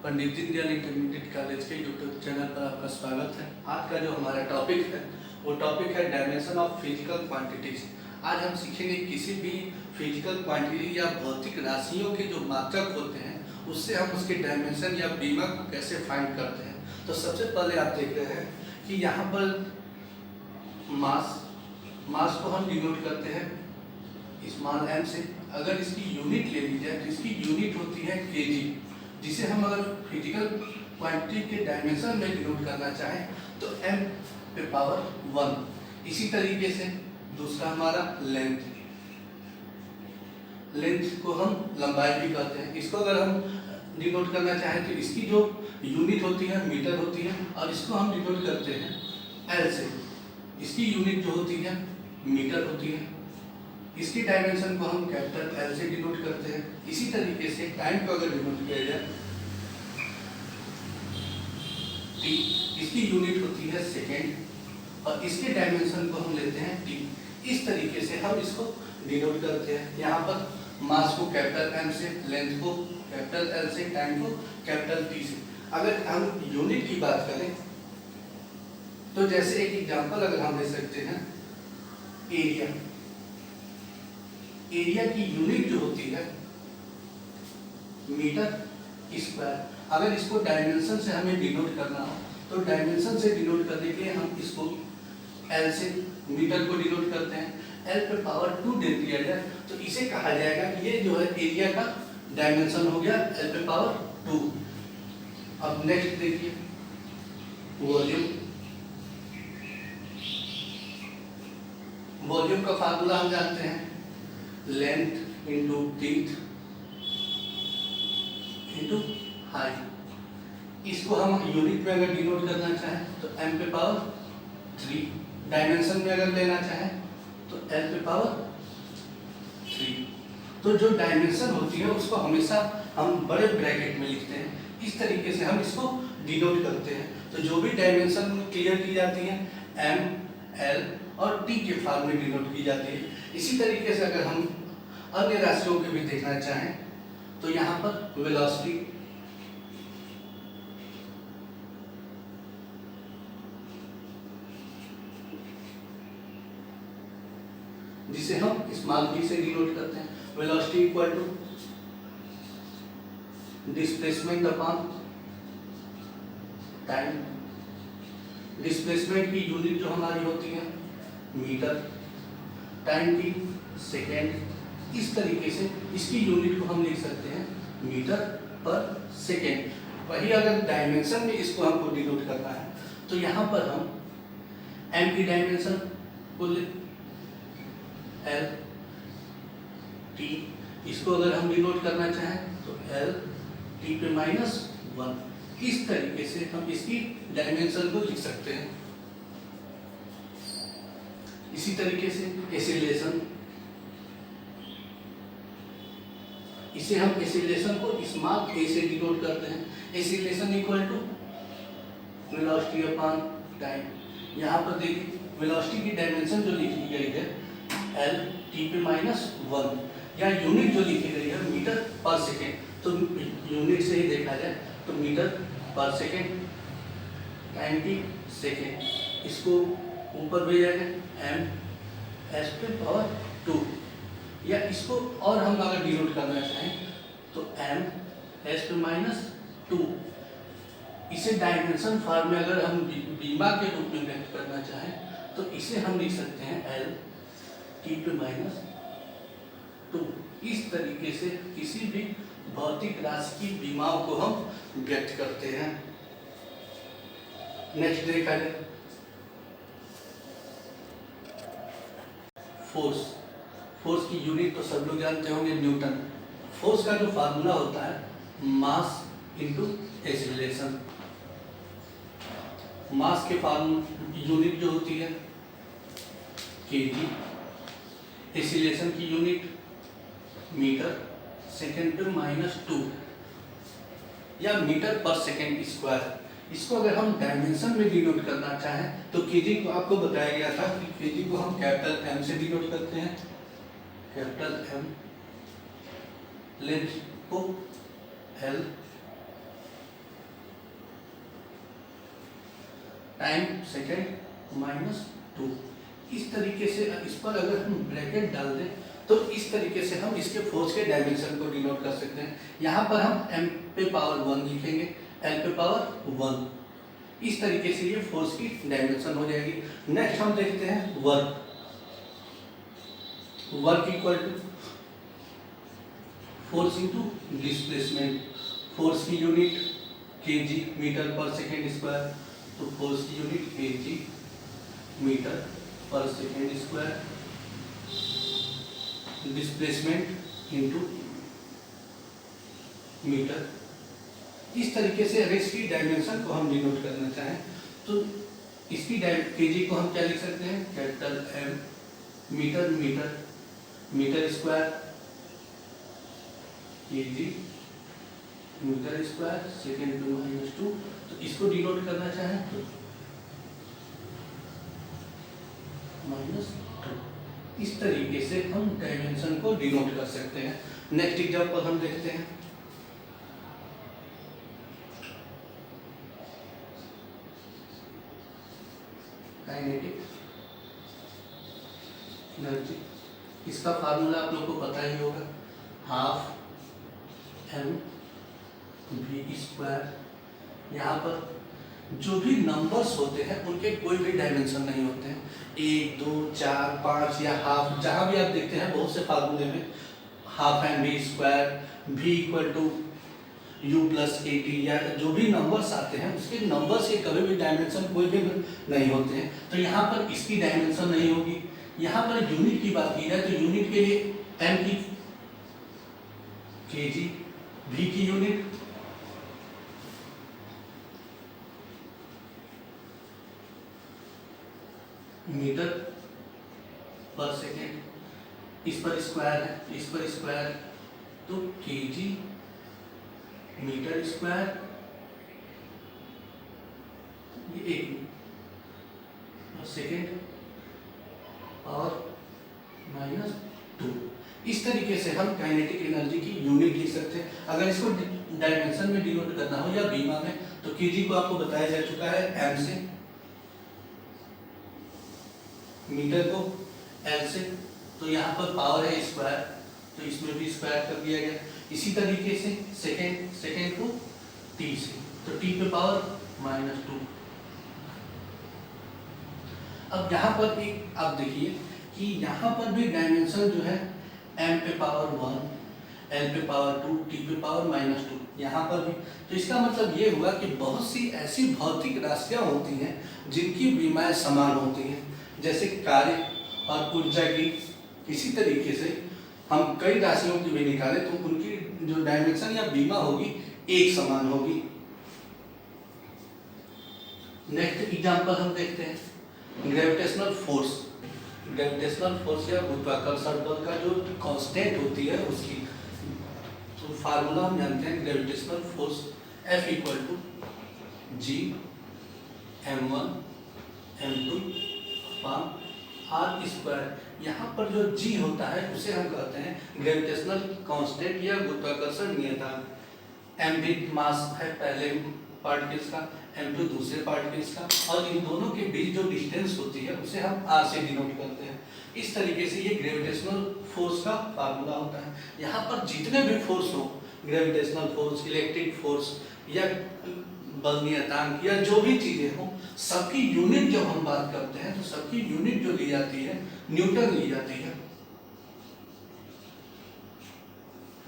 Pandit Deendayal intermediate college के YouTube channel पर आपका स्वागत है। आज का जो हमारा टॉपिक है वो टॉपिक है डायमेंशन ऑफ फिजिकल क्वांटिटीज। आज हम सीखेंगे किसी भी फिजिकल क्वांटिटी या भौतिक राशियों के जो मात्रक होते हैं उससे हम उसके डायमेंशन या बीमा को कैसे फाइंड करते हैं। तो सबसे पहले आप देख रहे हैं कि यहाँ पर मास को हम डिनोट करते हैं स्मॉल m से। अगर इसकी यूनिट ले ली जाए तो इसकी यूनिट होती है kg, जिसे हम अगर फिजिकल क्वांटिटी के डायमेंशन में डिनोट करना चाहें तो m पे पावर 1। इसी तरीके से दूसरा हमारा लेंथ को हम लंबाई भी कहते हैं। इसको अगर हम डिनोट करना चाहें तो इसकी जो यूनिट होती है मीटर होती है और इसको हम डिनोट करते हैं l से। इसकी यूनिट जो होती है मीटर होती है। इसकी डायमेंशन को हम कैपिटल L से डिनोट करते हैं। इसी तरीके से टाइम को अगर डिनोट किया जाए t, इसकी यूनिट होती है सेकेंड और इसके डायमेंशन को हम लेते हैं t। इस तरीके से हम इसको डिनोट करते हैं। यहाँ पर मास को कैपिटल M से, लेंथ को कैपिटल L से, टाइम को कैपिटल T से। अगर हम यूनिट की बात करें तो जैसे एक एग्जांपल अगर हम ले सकते हैं एरिया की यूनिट जो होती है मीटर स्क्वायर। अगर इसको डायमेंशन से हमें डिनोट करना हो तो डायमेंशन से डिनोट करने के लिए हम इसको L से मीटर को डिनोट करते हैं। L पे पावर 2 दे दिया जाए तो इसे कहा जाएगा कि ये जो है एरिया का डायमेंशन हो गया L पे पावर 2। अब नेक्स्ट देखिए वॉल्यूम का फार्मूला हम जानते हैं length into breadth into height. इसको हम यूनिट में अगर डिनोट करना चाहें तो m पे पावर 3। डायमेंशन में अगर लेना चाहें तो l पे पावर 3। तो जो डायमेंशन होती है उसको हमेशा हम बड़े ब्रैकेट में लिखते हैं। इस तरीके से हम इसको डिनोट करते हैं। तो जो भी डायमेंशन क्लियर की जाती है m, l और t के फॉर्म में डिनोट की जाती है। इसी तरीके से अगर हम अन्य राशियों के भी देखना चाहें तो यहाँ पर वेलोसिटी, जिसे हम स्मॉल v से डिनोट करते हैं। Velocity equal to displacement upon time. Displacement की यूनिट जो हमारी होती है मीटर, टाइम की सेकेंड। इस तरीके से इसकी यूनिट को हम लिख सकते हैं मीटर पर सेकेंड। वही अगर डायमेंशन में इसको हमको डिनोट करना है तो यहाँ पर हम m की डायमेंशन को L t, इसको अगर हम डिनोट करना चाहें तो L t पे -1। इस तरीके से हम इसकी डायमेंशन को लिख सकते हैं। इसी तरीके से एक्सीलरेशन, इसे हम एक्सीलरेशन को स्मॉल a से डिनोट करते हैं। Acceleration equal to velocity upon time. यहाँ पर देखिए वेलोसिटी की डायमेंशन जो लिखी गई है L t पे -1 या यूनिट जो लिखी गई है मीटर पर सेकेंड। तो यूनिट से ही देखा जाए तो मीटर पर सेकेंड, टाइम की सेकेंड। इसको ऊपर भेजा जाए m s पे पावर 2 या इसको और हम अगर डिनोट करना चाहें तो m s पे -2। इसे डायमेंशन फॉर्म में अगर हम बीमा के रूप में व्यक्त करना चाहें तो इसे हम लिख सकते हैं L t पे -2। इस तरीके से किसी भी भौतिक राशि की बीमाओं को हम व्यक्त करते हैं। नेक्स्ट देखा जाए फोर्स की यूनिट तो सब लोग जानते होंगे न्यूटन। फोर्स का जो फार्मूला होता है मास इनटू एक्सीलरेशन। मास के यूनिट जो होती है kg, एक्सीलरेशन की यूनिट मीटर सेकेंड पे -2 या मीटर पर सेकेंड स्क्वायर। इसको अगर हम डायमेंशन में डिनोट करना चाहें तो kg को आपको बताया गया था कि kg को हम कैपिटल M से डिनोट करते हैं, कैपिटल M। लेंथ को L टाइम सेकेंड माइनस 2। इस तरीके से इस पर अगर हम ब्रैकेट डाल दें तो इस तरीके से हम इसके फोर्स के डायमेंशन को डिनोट कर सकते हैं। यहाँ पर हम m पे पावर 1 लिखेंगे, l पे पावर 1। इस तरीके से ये फोर्स की डायमेंशन हो जाएगी। नेक्स्ट हम देखते हैं work. Work equal to force into displacement. Force की unit kg metre per second square, तो फोर्स की unit kg metre per second square, displacement into metre. इस तरीके से अगर इसकी डायमेंशन को हम डिनोट करना चाहें तो इसकी केजी को हम क्या लिख सकते हैं, capital M, metre metre metre square, kg metre square second per minus 2। तो इसको डिनोट करना चाहें तो माइनस 2। इस तरीके से हम डायमेंशन को डिनोट कर सकते हैं। नेक्स्ट एग्जांपल हम देखते हैं। काइनेटिक एनर्जी, इसका फार्मूला आप लोग को पता ही होगा, हाफ mv²। यहाँ पर जो भी नंबर्स होते हैं उनके कोई भी डायमेंशन नहीं होते हैं, 1 2 4 5 या हाफ, जहाँ भी आप देखते हैं बहुत से फार्मूले में half mv², v equal to u plus AT, या जो भी नंबर्स आते हैं उसके नंबर्स के कभी भी डायमेंशन कोई भी नहीं होते हैं। तो यहाँ पर इसकी डायमेंशन नहीं होगी। यहाँ पर यूनिट की बात की जाए तो यूनिट के लिए m की kg, v की यूनिट मीटर पर सेकेंड, इस पर स्क्वायर है, इस पर स्क्वायर, तो kg मीटर स्क्वायर, ये 1 सेकेंड और माइनस 2। इस तरीके से हम काइनेटिक एनर्जी की यूनिट लिख सकते हैं। अगर इसको डायमेंशन में डिनोट करना हो या बीमा में, तो kg को आपको बताया जा चुका है m से, मीटर को l से, तो यहाँ पर पावर है स्क्वायर, तो इसमें भी स्क्वायर कर दिया गया। इसी तरीके से सेकेंड को t से, तो t पे पावर माइनस 2। अब यहाँ पर एक आप देखिए कि यहाँ पर भी डायमेंशन जो है m पे पावर 1, l पे पावर 2, t पे पावर माइनस 2, यहाँ पर भी। तो इसका मतलब ये हुआ कि बहुत सी ऐसी भौतिक राशियाँ होती हैं जिनकी विमाएं समान होती हैं, जैसे कार्य और ऊर्जा की। इसी तरीके से हम कई राशियों की भी निकालें तो उनकी जो डायमेंशन या बीमा होगी एक समान होगी। नेक्स्ट एग्जांपल हम देखते हैं, ग्रेविटेशनल फोर्स। ग्रेविटेशनल फोर्स या गुरुत्वाकर्षण बल का जो कांस्टेंट होती है उसकी तो फार्मूला हम जानते हैं, gravitational force F equal to G m1 m2 r²। यहाँ पर जो G होता है उसे हम कहते हैं ग्रेविटेशनल कांस्टेंट या गुरुत्वाकर्षण नियतांक। m भी मास है पहले पार्टिकल्स का, m2 दूसरे पार्टिकल्स का, और इन दोनों के बीच जो डिस्टेंस होती है उसे हम r से डिनोट करते हैं। इस तरीके से ये ग्रेविटेशनल फोर्स का फार्मूला होता है। यहाँ पर जितने भी फोर्स हो, ग्रेविटेशनल फोर्स, इलेक्ट्रिक फोर्स या बल नियतांक या जो भी चीजें हो, सबकी यूनिट जब हम बात करते हैं तो सबकी यूनिट जो ली जाती है न्यूटन ली जाती है,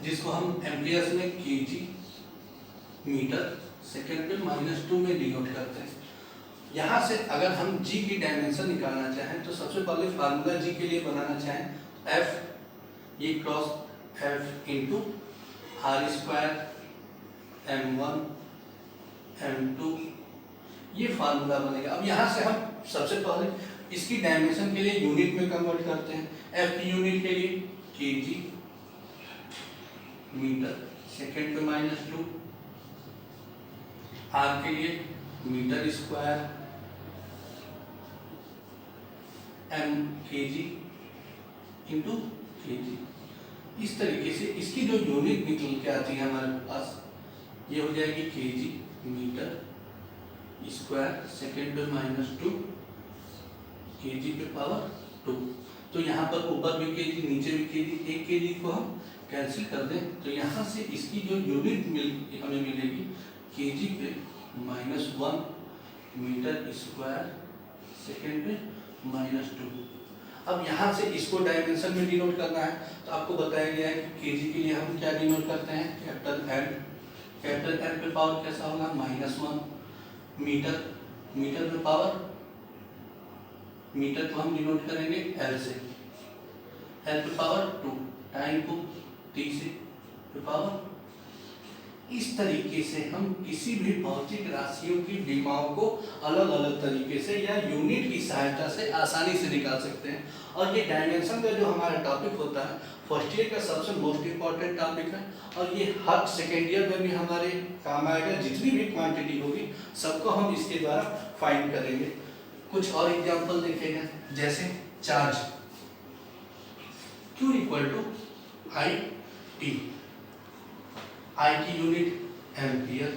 जिसको हम एम्पियर्स में kg metre second per minus 2 में डिनोट करते हैं। यहाँ से अगर हम g की डायमेंशन निकालना चाहें तो सबसे पहले फार्मूला g के लिए बनाना चाहें F ये cross F into r² m1 m2, ये फार्मूला बनेगा। अब यहाँ से हम सबसे पहले इसकी डायमेंशन के लिए यूनिट में कन्वर्ट करते हैं। F की यूनिट के लिए kg metre second per minus 2, r के लिए metre square m kg into kg। इस तरीके से इसकी जो यूनिट निकल के आती है हमारे पास, ये हो जाएगी kg मीटर स्क्वायर सेकेंड पे -2 kg पे पावर 2। तो यहाँ पर ऊपर भी kg नीचे भी kg, एक kg को हम कैंसिल कर दें तो यहाँ से इसकी जो यूनिट हमें मिलेगी kg पे -1 मीटर स्क्वायर सेकेंड पे -2। अब यहाँ से इसको डायमेंशन में डिनोट करना है तो आपको बताया गया है कि केजी के लिए हम क्या डिनोट करते हैं, कैपिटल एम पे पावर कैसा होगा -1 मीटर, मीटर पे पावर, मीटर को हम डिनोट करेंगे एल से, एल पे पावर 2, टाइम को टी से पे पावर। इस तरीके से हम किसी भी भौतिक राशियों की विमाओं को अलग अलग तरीके से या यूनिट की सहायता से आसानी से निकाल सकते हैं। और ये डायमेंशन का जो हमारा टॉपिक होता है फर्स्ट ईयर का सबसे मोस्ट इम्पॉर्टेंट टॉपिक है और ये हर सेकेंड ईयर में भी हमारे काम आएगा। जितनी भी क्वांटिटी होगी सबको हम इसके द्वारा फाइंड करेंगे। कुछ और एग्जाम्पल देखेंगे, जैसे चार्ज Q = I/T, I की यूनिट एम्पियर,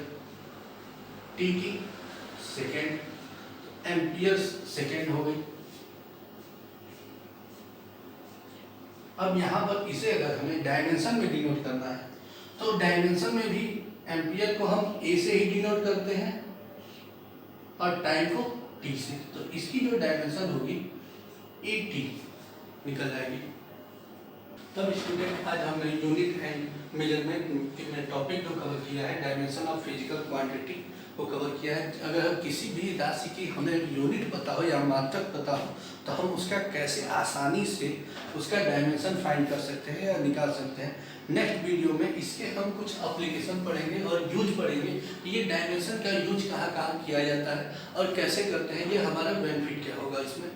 T की सेकेंड, एम्पियर सेकेंड हो गई। अब यहाँ पर इसे अगर हमें डायमेंशन में डिनोट करना है तो डायमेंशन में भी एम्पियर को हम A से ही डिनोट करते हैं और टाइम को T से। तो इसकी जो डायमेंशन होगी AT निकल जाएगी। तब स्टूडेंट आज हमने यूनिट एंड मेजरमेंट में टॉपिक जो कवर किया है डायमेंशन ऑफ फिजिकल क्वांटिटी को कवर किया है। अगर किसी भी राशि की हमें यूनिट पता हो या मात्रक पता हो तो हम उसका कैसे आसानी से उसका डायमेंशन फाइंड कर सकते हैं या निकाल सकते हैं। नेक्स्ट वीडियो में इसके हम कुछ एप्लीकेशन पढ़ेंगे और यूज पढ़ेंगे कि ये डायमेंशन का यूज कहाँ किया जाता है और कैसे करते हैं, ये हमारा बेनिफिट क्या होगा इसमें।